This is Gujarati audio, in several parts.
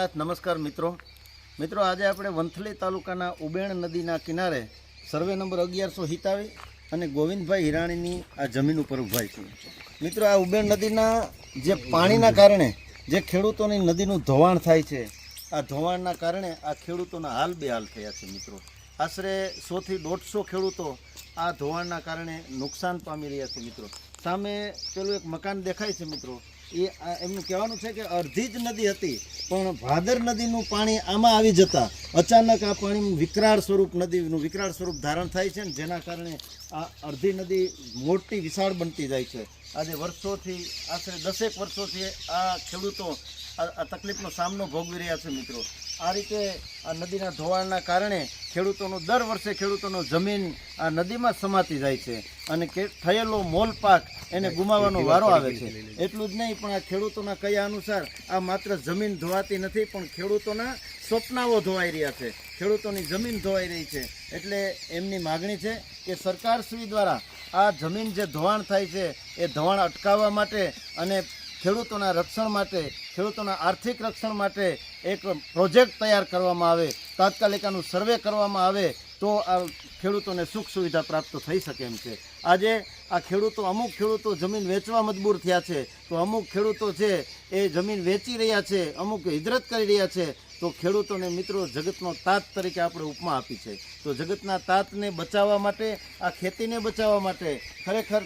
સોમનાથ નમસ્કાર મિત્રો આજે આપણે વંથલી તાલુકાના ઉબેણ નદીના કિનારે સર્વે નંબર 1187 અને ગોવિંદભાઈ હિરાણીની આ જમીન ઉપર ઊભા છીએ। મિત્રો આ ઉબેણ નદીના જે પાણીના કારણે જે ખેડૂતોની નદીનું ધોવાણ થાય છે, આ ધોવાણના કારણે આ ખેડૂતોના હાલ બેહાલ થયા છે। મિત્રો આશરે 100 થી 150 ખેડૂતો આ ધોવાણના કારણે નુકસાન પામી રહ્યા છે। મિત્રો સામે પેલું એક મકાન દેખાય છે। મિત્રો એમનું કહેવાનું છે કે અડધી જ નદી હતી, પણ ભાદર નદીનું પાણી આમાં આવી જતા અચાનક આ પાણી વિકરાળ સ્વરૂપ ધારણ થાય છે, ને જેના કારણે આ અડધી નદી મોટી વિશાળ બનતી જાય છે। આજે વર્ષોથી આશરે 10 વર્ષોથી આ ખેડૂતો આ તકલીફનો સામનો ભોગવી રહ્યા છે। મિત્રો આ રીતે આ નદીના ધોવાણના કારણે ખેડૂતોનો દર વર્ષે ખેડૂતોનો જમીન આ નદીમાં સમાતી જાય છે અને થયેલો મોલ પાક એને ગુમાવવાનો વારો આવે છે। એટલું જ નહીં, પણ આ ખેડૂતોના કયા અનુસાર આ માત્ર જમીન ધોવાતી નથી, પણ ખેડૂતોના સ્વપ્નાઓ ધોવાઈ રહ્યા છે, ખેડૂતોની જમીન ધોવાઈ રહી છે। એટલે એમની માગણી છે કે સરકારશ્રી દ્વારા આ જમીન જે ધોવાણ થાય છે એ ધોવાણ અટકાવવા માટે અને ખેડૂતોના રક્ષણ માટે, ખેડૂતોના આર્થિક રક્ષણ માટે એક પ્રોજેક્ટ તૈયાર કરવામાં આવે, તાત્કાલિક આનું સર્વે કરવામાં આવે તો આ ખેડૂતોને સુખ સુવિધા પ્રાપ્ત થઈ શકે એમ છે। આજે આ અમુક ખેડૂતો જમીન વેચવા મજબૂર થયા છે, તો અમુક ખેડૂતો છે એ જમીન વેચી રહ્યા છે, અમુક હિજરત કરી રહ્યા છે। તો ખેડૂતોને મિત્રો જગતનો તાત તરીકે આપણે ઉપમા આપી છે। તો જગતના તાતને બચાવવા માટે, આ ખેતીને બચાવવા માટે ખરેખર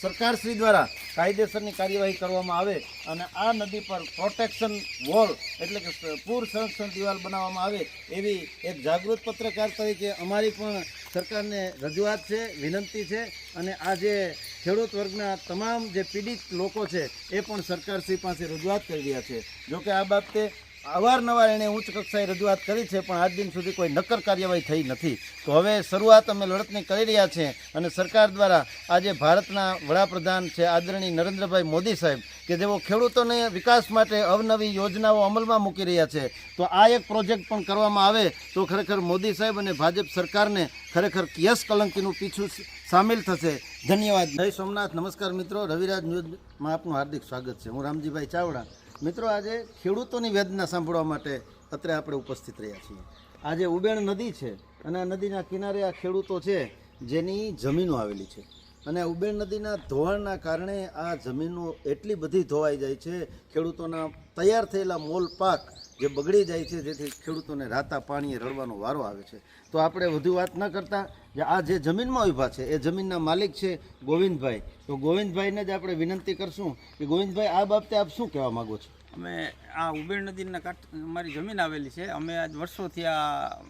સરકારશ્રી દ્વારા કાયદેસરની કાર્યવાહી કરવામાં આવે અને આ નદી પર પ્રોટેક્શન વોલ એટલે કે પૂર સંરક્ષણ દિવાલ બનાવવામાં આવે, એવી એક જાગૃત પત્રકાર તરીકે અમારી પણ સરકારને રજૂઆત છે, વિનંતી છે। અને આ જે ખેડૂત વર્ગના તમામ જે પીડિત લોકો છે એ પણ સરકારશ્રી પાસે રજૂઆત કરી રહ્યા છે। જોકે આ બાબતે અવારનવાર એણે ઉચ્ચ કક્ષાએ રજૂઆત કરી છે, પણ આજ દિન સુધી કોઈ નક્કર કાર્યવાહી થઈ નથી। તો હવે શરૂઆત અમે લડતની કરી રહ્યા છીએ અને સરકાર દ્વારા આજે ભારતના વડાપ્રધાન છે આદરણીય નરેન્દ્રભાઈ મોદી સાહેબ કે જેઓ ખેડૂતોને વિકાસ માટે અવનવી યોજનાઓ અમલમાં મૂકી રહ્યા છે, તો આ એક પ્રોજેક્ટ પણ કરવામાં આવે તો ખરેખર મોદી સાહેબ અને ભાજપ સરકારને ખરેખર યશ કલંકીનું પીછું સામેલ થશે। ધન્યવાદ। જય સોમનાથ નમસ્કાર મિત્રો, રવિરાજ ન્યૂઝમાં આપનું હાર્દિક સ્વાગત છે। હું રામજીભાઈ ચાવડા। મિત્રો આજે ખેડૂતોની વેદના સાંભળવા માટે અત્રે આપણે ઉપસ્થિત રહ્યા છીએ। આજે ઉબેણ નદી છે અને આ નદીના કિનારે આ ખેડૂતો છે જેની જમીનો આવેલી છે, અને ઉબેણ નદીના ધોવાણના કારણે આ જમીનો એટલી બધી ધોવાઈ જાય છે, ખેડૂતોના તૈયાર થયેલા મોલ પાક જે બગડી જાય છે, જેથી ખેડૂતોને રાતા પાણીએ રડવાનો વારો આવે છે। તો આપણે વધુ વાત ન કરતા જે આ જે જમીનમાં ઊભા છે એ જમીનના માલિક છે ગોવિંદભાઈ। તો ગોવિંદભાઈને જ આપણે વિનંતી કરશું કે ગોવિંદભાઈ, આ બાબતે આપ શું કહેવા માગો છો? અમે આ ઉબેણ નદીના કાંઠે અમારી જમીન આવેલી છે। અમે આજ વર્ષોથી આ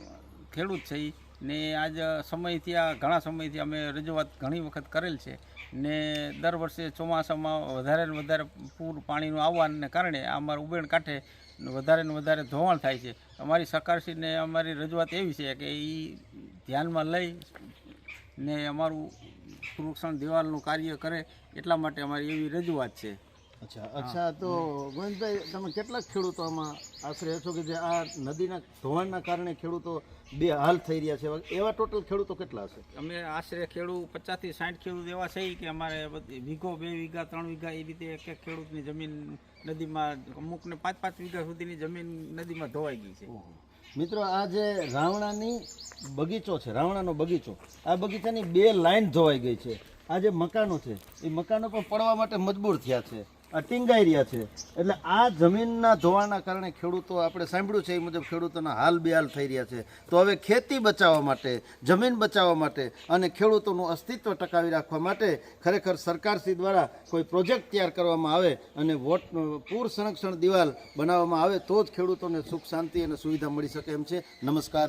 ખેડૂત છીએ ને આજ સમયથી ઘણા સમયથી અમે રજૂઆત ઘણી વખત કરેલ છે ને દર વર્ષે ચોમાસામાં વધારે ને વધારે પૂર પાણીનું આવવાને કારણે આ અમારા ઉબેણ કાંઠે વધારે ને વધારે ધોવાણ થાય છે। અમારી સરકારશ્રીને અમારી રજૂઆત એવી છે કે એ ધ્યાનમાં લઈ ને અમારું સંરક્ષણ દિવાલનું કાર્ય કરે, એટલા માટે અમારી એવી રજૂઆત છે। અચ્છા, તો ગોવિંદભાઈ, તમે કેટલાક ખેડૂતો આમાં આશરે છો કે જે આ નદીના ધોવાણના કારણે ખેડૂતો બેહાલ થઈ રહ્યા છે, એવા ટોટલ ખેડૂતો કેટલા હશે? અમે આશરે ખેડૂત 50 થી 60 ખેડૂત એવા છે કે અમારે વીઘો 2 વીઘા 3 વીઘા એ રીતે એક ખેડૂતની જમીન નદીમાં, અમુકને 5-5 વીઘા સુધીની જમીન નદીમાં ધોવાઈ ગઈ છે। મિત્રો આ જે રાવણાની બગીચો છે, રાવણાનો બગીચો, આ બગીચાની 2 લાઈન ધોવાઈ ગઈ છે। આ જે મકાનો છે એ મકાનો પણ પડવા માટે મજબૂર થયા છે, આ ટીંગાઈ રહ્યા છે। એટલે આ જમીનના ધોવાણના કારણે ખેડૂતો, આપણે સાંભળ્યું છે એ મુજબ ખેડૂતોના હાલ બેહાલ થઈ રહ્યા છે। તો હવે ખેતી બચાવવા માટે, જમીન બચાવવા માટે અને ખેડૂતોનું અસ્તિત્વ ટકાવી રાખવા માટે ખરેખર સરકારશ્રી દ્વારા કોઈ પ્રોજેક્ટ તૈયાર કરવામાં આવે અને પૂર સંરક્ષણ દિવાલ બનાવવામાં આવે તો જ ખેડૂતોને સુખ શાંતિ અને સુવિધા મળી શકે એમ છે। નમસ્કાર।